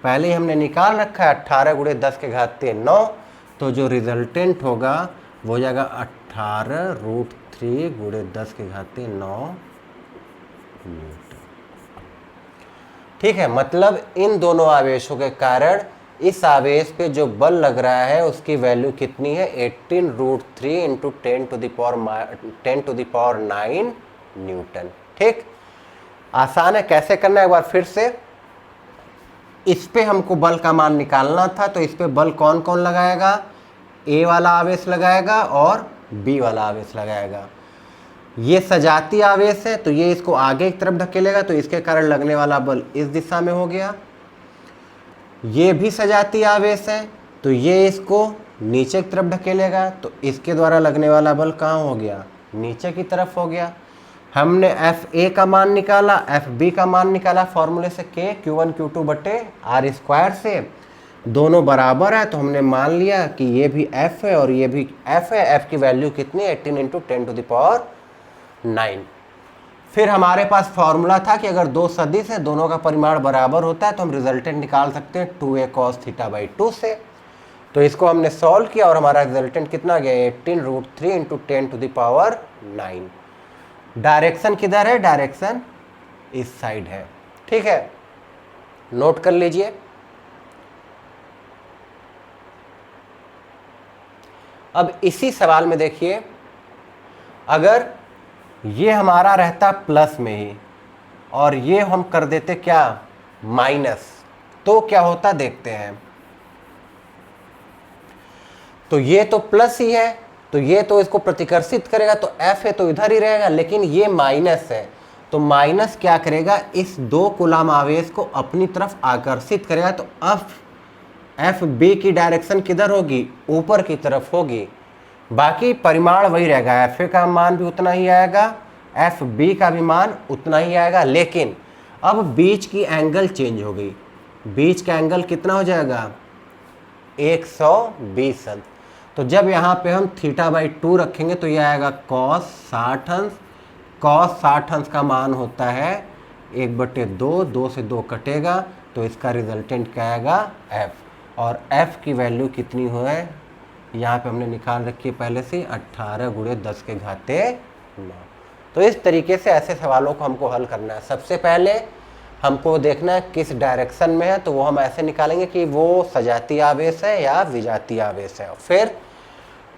पहले ही हमने निकाल रखा है, 18 × 10⁻9। तो जो रिजल्टेंट होगा वो हो जाएगा 18√3 × 10⁻9 न्यूटन। ठीक है, मतलब इन दोनों आवेशों के कारण इस आवेश पे जो बल लग रहा है उसकी वैल्यू कितनी है, 18√3 × 10⁻9 न्यूटन। ठीक, आसान है, कैसे करना है एक बार फिर से। इस पे हमको बल का मान निकालना था, तो इस पे बल कौन कौन लगाएगा, ए वाला आवेश लगाएगा और बी वाला आवेश लगाएगा। ये सजातीय आवेश है तो ये इसको आगे की तरफ धकेलेगा, तो इसके कारण लगने वाला बल इस दिशा में हो गया। ये भी सजातीय आवेश है तो ये इसको नीचे की तरफ धकेलेगा, तो इसके द्वारा लगने वाला बल कहाँ हो गया, नीचे की तरफ हो गया। हमने एफ ए का मान निकाला, एफ बी का मान निकाला फॉर्मूले से के Q1 Q2 बटे r² से, दोनों बराबर है तो हमने मान लिया कि ये भी f है और ये भी f है। f की वैल्यू कितनी, 18 × 10⁻9। फिर हमारे पास फॉर्मूला था कि अगर दो सदिश है दोनों का परिमाण बराबर होता है तो हम रिजल्टेंट निकाल सकते हैं 2a cos θ/2 से। तो इसको हमने सॉल्व किया और हमारा रिजल्टेंट कितना गया, 18√3 × 10⁻9। डायरेक्शन किधर है, डायरेक्शन इस साइड है। ठीक है, नोट कर लीजिए। अब इसी सवाल में देखिए, अगर ये हमारा रहता प्लस में ही और ये हम कर देते क्या, माइनस, तो क्या होता देखते हैं। तो ये तो प्लस ही है, तो ये तो इसको प्रतिकर्षित करेगा, तो F है तो इधर ही रहेगा, लेकिन ये माइनस है, तो माइनस क्या करेगा, इस 2 कूलाम आवेश को अपनी तरफ आकर्षित करेगा। तो एफ बी की डायरेक्शन किधर होगी, ऊपर की तरफ होगी। बाकी परिमाण वही रहेगा, एफ ए का मान भी उतना ही आएगा, एफ बी का भी मान उतना ही आएगा, लेकिन अब बीच की एंगल चेंज हो गई। बीच का एंगल कितना हो जाएगा, 120 अंश। तो जब यहाँ पे हम θ/2 रखेंगे तो यह आएगा cos 60 अंश। cos 60 अंश का मान होता है 1/2, 2 से 2 कटेगा, तो इसका रिजल्टेंट क्या आएगा, f। और f की वैल्यू कितनी हो है, यहाँ पे हमने निकाल रखी है पहले से, 18 × 10⁹ तो इस तरीके से ऐसे सवालों को हमको हल करना है। सबसे पहले हमको देखना है किस डायरेक्शन में है, तो वो हम ऐसे निकालेंगे कि वो सजातीय आवेश है या विजातीय आवेश है। फिर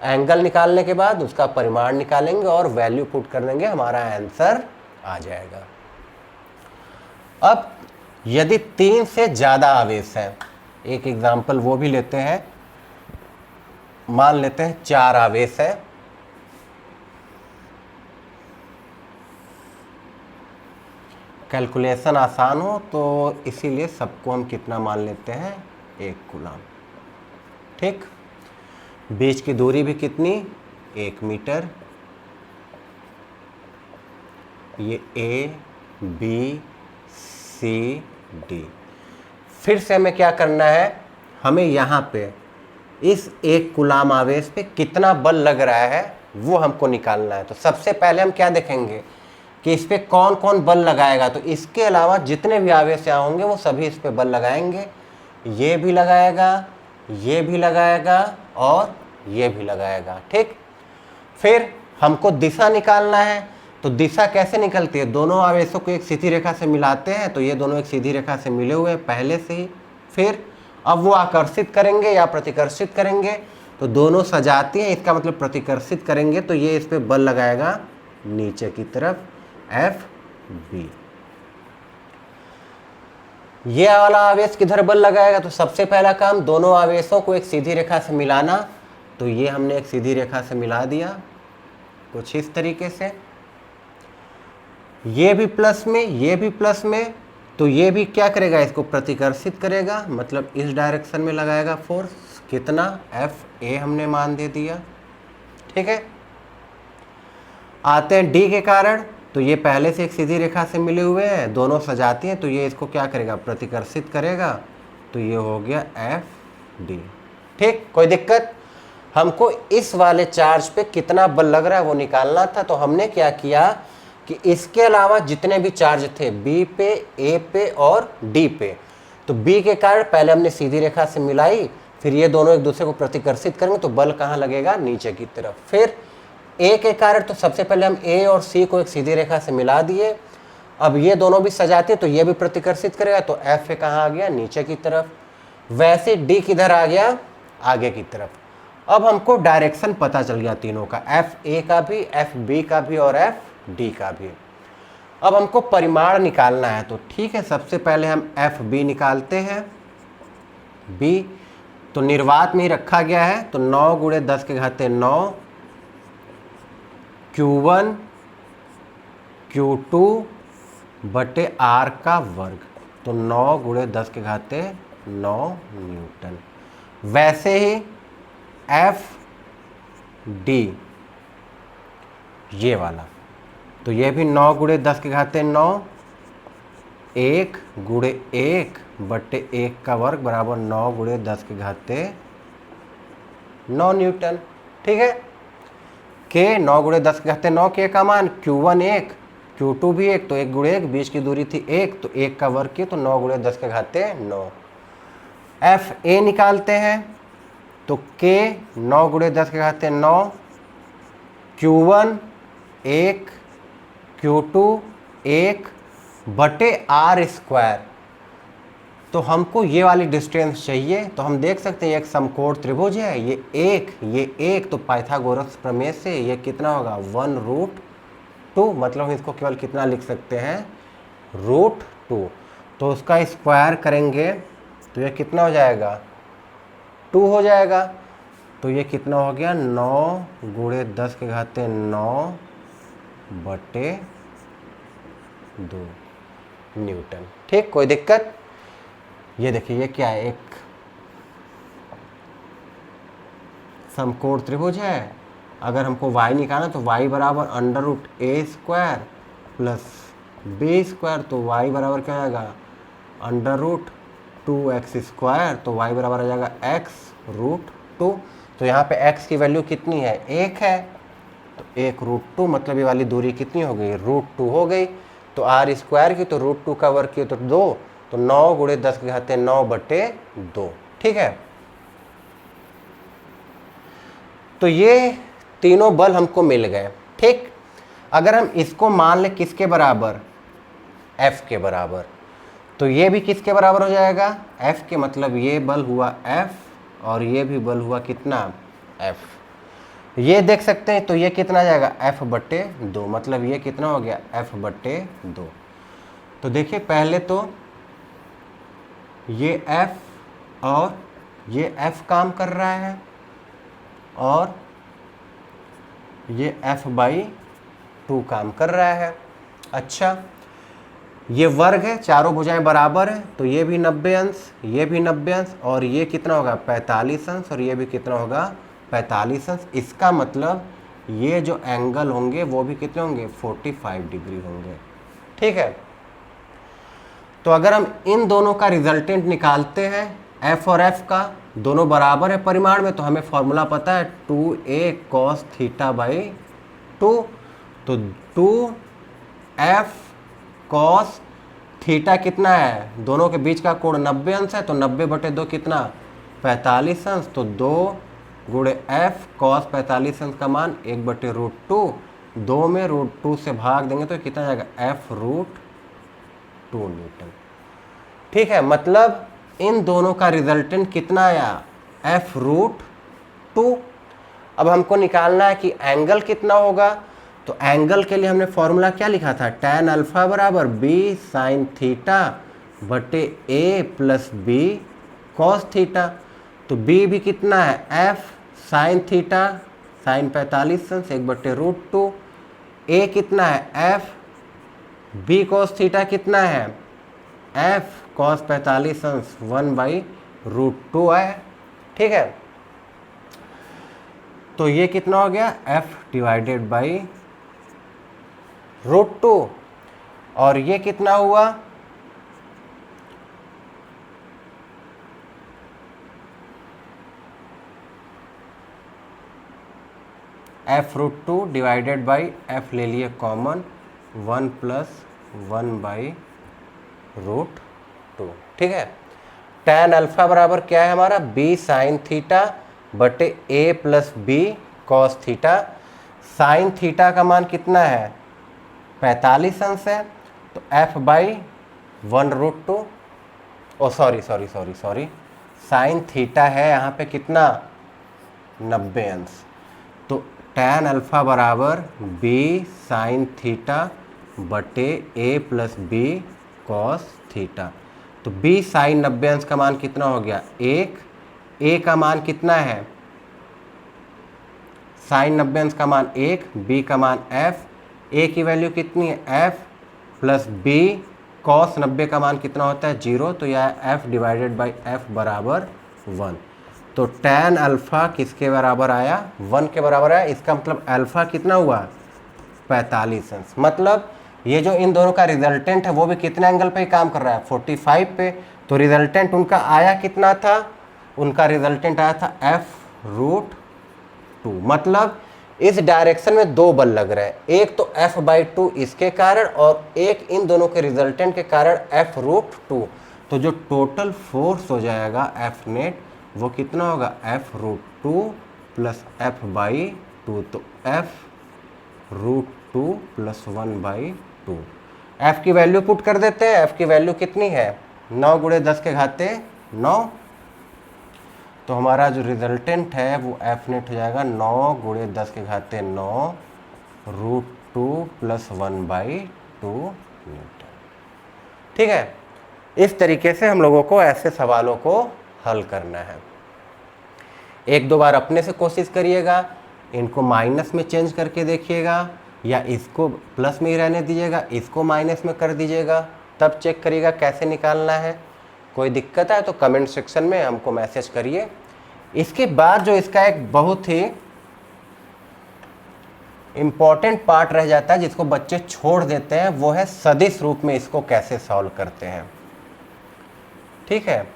एंगल निकालने के बाद उसका परिमाण निकालेंगे और वैल्यू पुट कर देंगे, हमारा आंसर आ जाएगा। अब यदि 3 से ज़्यादा आवेश है, एक एग्जाम्पल वो भी लेते हैं, मान लेते हैं 4 आवेश है, कैलकुलेशन आसान हो तो इसीलिए सबको हम कितना मान लेते हैं, 1 कूलाम। ठीक, बीच की दूरी भी कितनी, 1 मीटर। ये ए बी सी डी। फिर से हमें क्या करना है, हमें यहाँ पे इस 1 कूलाम आवेश पे कितना बल लग रहा है वो हमको निकालना है। तो सबसे पहले हम क्या देखेंगे कि इस पे कौन कौन बल लगाएगा। तो इसके अलावा जितने भी आवेश यहाँ होंगे वो सभी इस पे बल लगाएंगे। ये भी लगाएगा, ये भी लगाएगा और ये भी लगाएगा। ठीक, फिर हमको दिशा निकालना है। तो दिशा कैसे निकलती है, दोनों आवेशों को एक सीधी रेखा से मिलाते हैं, तो ये दोनों एक सीधी रेखा से मिले हुए हैं पहले से ही। फिर अब वो आकर्षित करेंगे या प्रतिकर्षित करेंगे, तो दोनों सजाती हैं, इसका मतलब प्रतिकर्षित करेंगे, तो ये इस पे बल लगाएगा नीचे की तरफ, एफ बी। ये वाला आवेश किधर बल लगाएगा, तो सबसे पहला काम दोनों आवेशों को एक सीधी रेखा से मिलाना। तो ये हमने एक सीधी रेखा से मिला दिया कुछ इस तरीके से, ये भी प्लस में, ये भी प्लस में, तो ये भी क्या करेगा, इसको प्रतिकर्षित करेगा, मतलब इस डायरेक्शन में लगाएगा फोर्स। कितना, एफ ए हमने मान दे दिया। ठीक है, आते हैं डी के कारण। तो ये पहले से एक सीधी रेखा से मिले हुए हैं, दोनों सजाती हैं, तो ये इसको क्या करेगा, प्रतिकर्षित करेगा, तो ये हो गया एफ डी। ठीक, कोई दिक्कत, हमको इस वाले चार्ज पे कितना बल लग रहा है वो निकालना था। तो हमने क्या किया कि इसके अलावा जितने भी चार्ज थे बी पे, ए पे और डी पे, तो बी के कारण पहले हमने सीधी रेखा से मिलाई, फिर ये दोनों एक दूसरे को प्रतिकर्षित करेंगे, तो बल कहाँ लगेगा, नीचे की तरफ। फिर ए के कारण तो सबसे पहले हम ए और सी को एक सीधी रेखा से मिला दिए, अब ये दोनों भी सजाते तो ये भी प्रतिकर्षित करेगा, तो एफ ए कहाँ आ गया, नीचे की तरफ। वैसे डी किधर आ गया, आगे की तरफ। अब हमको डायरेक्शन पता चल गया तीनों का, एफ ए का भी, एफ बी का भी और एफ डी का भी। अब हमको परिमाण निकालना है, तो ठीक है, सबसे पहले हम एफ बी निकालते हैं। बी तो निर्वात में ही रखा गया है, तो 9 × 10⁹ Q1 Q2 बटे R का वर्ग, तो 9 × 10⁹ न्यूटन। वैसे ही एफ डी ये वाला, तो ये भी 9 × 10⁹ 1 × 1 बटे 1 का वर्ग बराबर 9 × 10⁹ न्यूटन। ठीक है, के 9 × 10⁹ के का मान, Q1 1, Q2 भी 1, तो 1 × 1, बीच की दूरी थी 1, तो 1 का वर्ग किया, तो 9 × 10⁹ एफ ए निकालते हैं, तो के 9 × 10⁹ Q1 1, Q2 1 बटे आर स्क्वायर। तो हमको ये वाली डिस्टेंस चाहिए, तो हम देख सकते हैं एक समकोण त्रिभुज है, ये एक तो पाइथागोरस प्रमेय से ये कितना होगा 1√2, मतलब हम इसको केवल कितना लिख सकते हैं √2। तो उसका स्क्वायर करेंगे तो ये कितना हो जाएगा 2 हो जाएगा। तो ये कितना हो गया 9 गुणे 10 के घाते 9 बटे 2 न्यूटन। ठीक, कोई दिक्कत? ये देखिए ये क्या है, एक समकोण त्रिभुज है। अगर हमको y निकालना तो y बराबर √a² प्लस b², तो y बराबर क्या आ जाएगा √2x², तो y बराबर आ जाएगा x√2। तो यहाँ पे x की वैल्यू कितनी है 1 है, तो 1√2 मतलब ये वाली दूरी कितनी हो गई √2 हो गई। तो r² की तो √2 का वर्ग की तो 2, तो 9 गुणे 10 के घाते 9 बटे 2। ठीक है, तो ये तीनों बल हमको मिल गए। ठीक, अगर हम इसको मान लें किसके बराबर F के बराबर, तो ये भी किसके बराबर हो जाएगा F के, मतलब ये बल हुआ F और ये भी बल हुआ कितना F। ये देख सकते हैं, तो ये कितना आ जाएगा F बटे 2, मतलब ये कितना हो गया F बटे 2। तो देखिए पहले तो ये F और ये F काम कर रहा है और ये F/2 काम कर रहा है। अच्छा, ये वर्ग है, चारों भुजाएं बराबर है, तो ये भी 90 अंश, ये भी 90 अंश और ये कितना होगा 45 अंश और ये भी कितना होगा 45 अंश। इसका मतलब ये जो एंगल होंगे वो भी कितने होंगे 45 डिग्री होंगे। ठीक है, तो अगर हम इन दोनों का रिजल्टेंट निकालते हैं F और F का, दोनों बराबर है परिमाण में, तो हमें फॉर्मूला पता है 2a cos θ/2। तो 2f cos थीटा कितना है, दोनों के बीच का कोण 90 अंश है, तो 90 बटे 2 कितना 45 अंश। तो 2 गुणे f cos 45 अंश का मान 1 बटे √2, 2 में √2 से भाग देंगे तो कितना जाएगा f√2 न्यूटन। ठीक है, मतलब इन दोनों का रिजल्टेंट कितना आया f√2। अब हमको निकालना है कि एंगल कितना होगा, तो एंगल के लिए हमने फॉर्मूला क्या लिखा था tan अल्फा बराबर b sin थीटा बटे a प्लस b cos थीटा। तो b भी कितना है f sin थीटा sin 45 अंश 1 बटे √2, a कितना है f b cos थीटा कितना है f cos 45 अंश 1/√2 है। ठीक है, तो ये कितना हो गया f डिवाइडेड बाई √2 और ये कितना हुआ f√2 डिवाइडेड बाई f ले लिए कॉमन 1 + 1/√2। ठीक है, tan अल्फा बराबर क्या है हमारा b sin थीटा बटे a plus b cos theta. Sine theta का मान कितना है 45 अंश है, तो f/1√2, ओ सॉरी साइन थीटा है यहाँ पे कितना 90 अंश। तो tan अल्फा बराबर b sin थीटा बटे a प्लस b cos थीटा। तो b sin 90 अंश का मान कितना हो गया 1, a का मान कितना है साइन 90 अंश का मान 1, b का मान f, a की वैल्यू कितनी है f प्लस b cos 90 का मान कितना होता है 0, तो यह f डिवाइडेड बाई f बराबर 1। तो tan अल्फा किसके बराबर आया 1 के बराबर आया। इसका मतलब अल्फा कितना हुआ 45 अंश। मतलब ये जो इन दोनों का रिजल्टेंट है वो भी कितने एंगल पे काम कर रहा है 45 पे। तो रिजल्टेंट उनका आया कितना था, उनका रिजल्टेंट आया था f√2। मतलब इस डायरेक्शन में दो बल लग रहे हैं, एक तो f/2 इसके कारण और एक इन दोनों के रिजल्टेंट के कारण f√2। तो जो टोटल फोर्स हो जाएगा F नेट वो कितना होगा f√2 प्लस f/2, तो f√2 प्लस 1/2। एफ की वैल्यू पुट कर देते हैं। एफ की वैल्यू कितनी है, 9 गुणे 10 के घाते 9। तो हमारा जो रिजल्टेंट है वो एफ नेट हो जाएगा 9 गुणे 10 के घाते 9 √2 + 1/2 न्यूटन। ठीक है, इस तरीके से हम लोगों को ऐसे सवालों को हल करना है। एक दो बार अपने से कोशिश करिएगा, इनको माइनस में चेंज करके देखिएगा, या इसको प्लस में ही रहने दीजिएगा, इसको माइनस में कर दीजिएगा, तब चेक करिएगा कैसे निकालना है। कोई दिक्कत है तो कमेंट सेक्शन में हमको मैसेज करिए। इसके बाद जो इसका एक बहुत ही इम्पॉर्टेंट पार्ट रह जाता है जिसको बच्चे छोड़ देते हैं, वो है सदिश रूप में इसको कैसे सॉल्व करते हैं। ठीक है,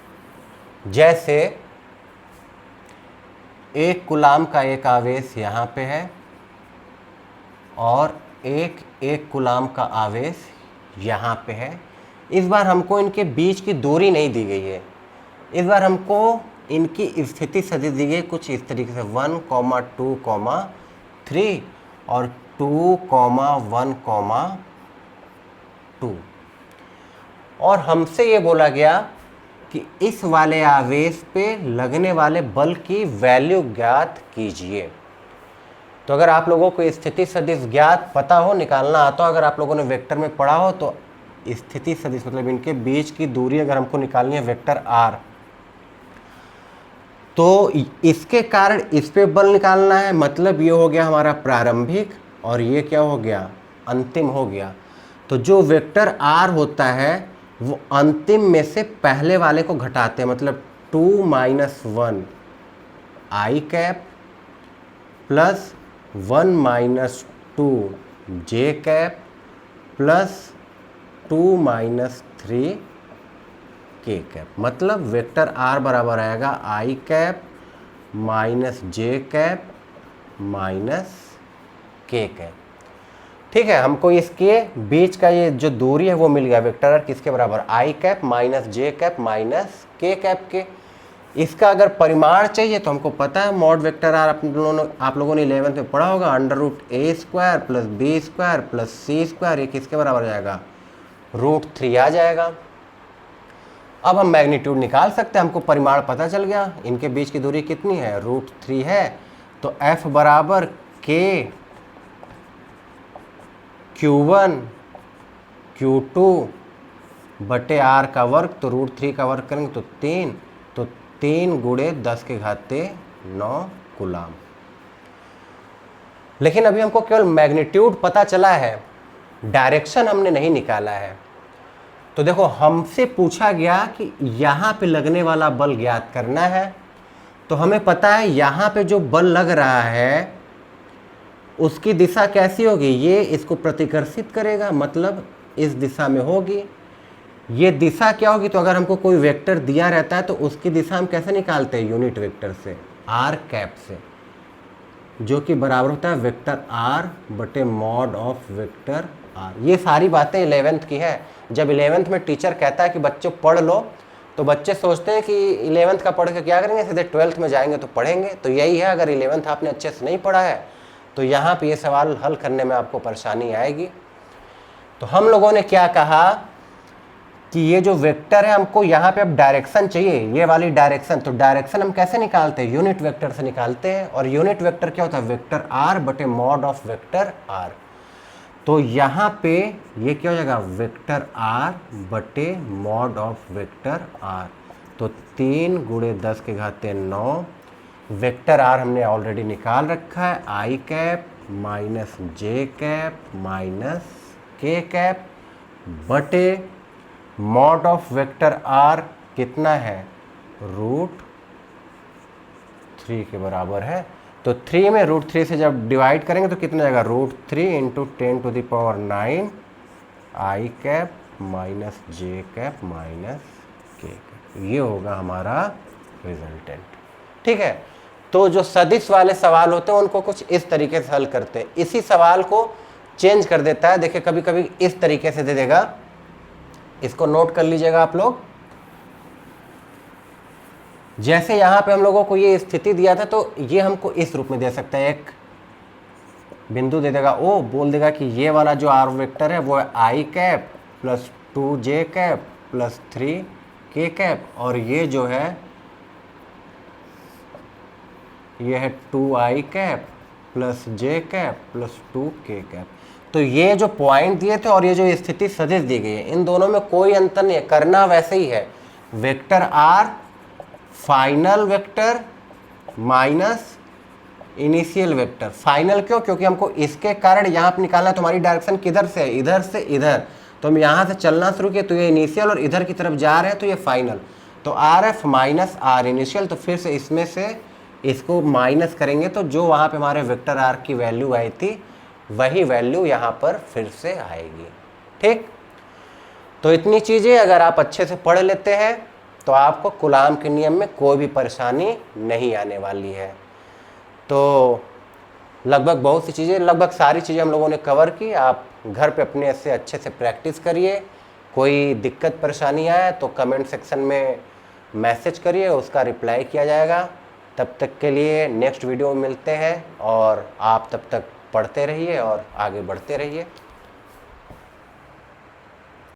जैसे एक कूलाम का एक आवेश यहाँ पे है और एक कूलाम का आवेश यहाँ पे है। इस बार हमको इनके बीच की दूरी नहीं दी गई है, इस बार हमको इनकी स्थिति सदिश दी गई कुछ इस तरीके से 1, 2, 3 और 2, 1, 2। और हमसे ये बोला गया कि इस वाले आवेश पे लगने वाले बल की वैल्यू ज्ञात कीजिए। तो अगर आप लोगों को स्थिति सदिश ज्ञात पता हो, निकालना आता हो, अगर आप लोगों ने वेक्टर में पढ़ा हो, तो स्थिति सदिश मतलब इनके बीच की दूरी अगर हमको निकालनी है वेक्टर r, तो इसके कारण इस पे बल निकालना है। मतलब ये हो गया हमारा प्रारंभिक और ये क्या हो गया, अंतिम हो गया। तो जो वेक्टर r होता है वो अंतिम में से पहले वाले को घटाते हैं, मतलब 2 - 1 i cap plus 1 - 2 j cap plus 2 - 3 k cap. मतलब वेक्टर r बराबर आएगा i cap minus j cap minus k cap. ठीक है, हमको इसके बीच का ये जो दूरी है वो मिल गया, वेक्टर r किसके बराबर, i cap minus j cap minus k cap के। इसका अगर परिमाण चाहिए तो हमको पता है मॉड वेक्टर r आप लोगों ने 11th में पढ़ा होगा, √a² + b² + c², ये किसके बराबर आ जाएगा, √3 आ जाएगा। अब हम मैग्नीट्यूड निकाल सकते हैं, हमको परिमाण पता चल गया, इनके बीच की दूरी कितनी है, √3 है। तो f बराबर k q1 q2 बटे r का वर्ग, तो √3 का वर्ग करेंगे तो 3, तो 3 गुणे 10 के घाते 9 कूलाम। लेकिन अभी हमको केवल मैग्नीट्यूड पता चला है, डायरेक्शन हमने नहीं निकाला है। तो देखो, हमसे पूछा गया कि यहाँ पे लगने वाला बल ज्ञात करना है, तो हमें पता है यहाँ पे जो बल लग रहा है उसकी दिशा कैसी होगी, ये इसको प्रतिकर्षित करेगा, मतलब इस दिशा में होगी। ये दिशा क्या होगी, तो अगर हमको कोई वेक्टर दिया रहता है तो उसकी दिशा हम कैसे निकालते हैं, यूनिट वेक्टर से, r कैप से, जो कि बराबर होता है वेक्टर r बटे मॉड ऑफ वेक्टर r। ये सारी बातें 11th की है। जब 11th में टीचर कहता है कि बच्चों पढ़ लो, तो बच्चे सोचते हैं कि 11th का पढ़ के क्या करेंगे, सीधे 12th में जाएंगे तो पढ़ेंगे। तो यही है, अगर 11th आपने अच्छे से नहीं पढ़ा है तो यहाँ पे ये सवाल हल करने में आपको परेशानी आएगी। तो हम लोगों ने क्या कहा कि ये जो वेक्टर है हमको यहाँ पे अब डायरेक्शन चाहिए, ये वाली डायरेक्शन। तो डायरेक्शन हम कैसे निकालते हैं, यूनिट वेक्टर से निकालते हैं। और यूनिट वेक्टर क्या होता है, वेक्टर r बटे मॉड ऑफ वेक्टर r। तो यहाँ पे ये क्या हो जाएगा, वेक्टर r बटे मॉड ऑफ वेक्टर r। तो 3 गुणे 10 के घाते 9, वेक्टर r हमने ऑलरेडी निकाल रखा है, i cap minus j cap minus k cap बटे मॉड ऑफ वेक्टर r कितना है, √3 के बराबर है। तो 3 में √3 से जब डिवाइड करेंगे तो कितना आएगा, √3 × 10⁹ i cap minus j cap minus k cap. ये होगा हमारा रिजल्टेंट। ठीक है, तो जो सदिश वाले सवाल होते हैं उनको कुछ इस तरीके से हल करते हैं। इसी सवाल को चेंज कर देता है, देखिए कभी कभी इस तरीके से दे देगा, इसको नोट कर लीजिएगा आप लोग। जैसे यहाँ पे हम लोगों को ये स्थिति दिया था, तो ये हमको इस रूप में दे सकता है, बिंदु दे देगा ओ, बोल देगा कि ये वाला जो आर वेक्टर है वो है i cap plus 2j cap plus 3k cap, और ये जो है ये है 2i cap plus j cap plus 2k cap. तो ये जो पॉइंट दिए थे और ये जो स्थिति सदिश दी गई है, इन दोनों में कोई अंतर नहीं है, करना वैसे ही है। Vector R final vector minus initial vector. Final क्यों? क्योंकि हमको इसके कारण यहाँ पर निकालना है तुम्हारी डायरेक्शन किधर से है, इधर से इधर। तो हम यहाँ से चलना शुरू किए तो ये इनिशियल और इधर की तरफ जा रहे हैं तो ये फाइनल। तो R F minus R initial, तो फिर से इसमें से इसको माइनस करेंगे तो जो वहाँ पे हमारे वेक्टर आर की वैल्यू आई थी वही वैल्यू यहाँ पर फिर से आएगी। ठीक, तो इतनी चीज़ें अगर आप अच्छे से पढ़ लेते हैं तो आपको कूलाम के नियम में कोई भी परेशानी नहीं आने वाली है। तो लगभग बहुत सी चीज़ें, लगभग सारी चीज़ें हम लोगों ने कवर की। आप घर पे अपने से अच्छे से प्रैक्टिस करिए। कोई दिक्कत परेशानी आए तो कमेंट सेक्शन में मैसेज करिए, उसका रिप्लाई किया जाएगा। तब तक के लिए नेक्स्ट वीडियो में मिलते हैं, और आप तब तक पढ़ते रहिए और आगे बढ़ते रहिए।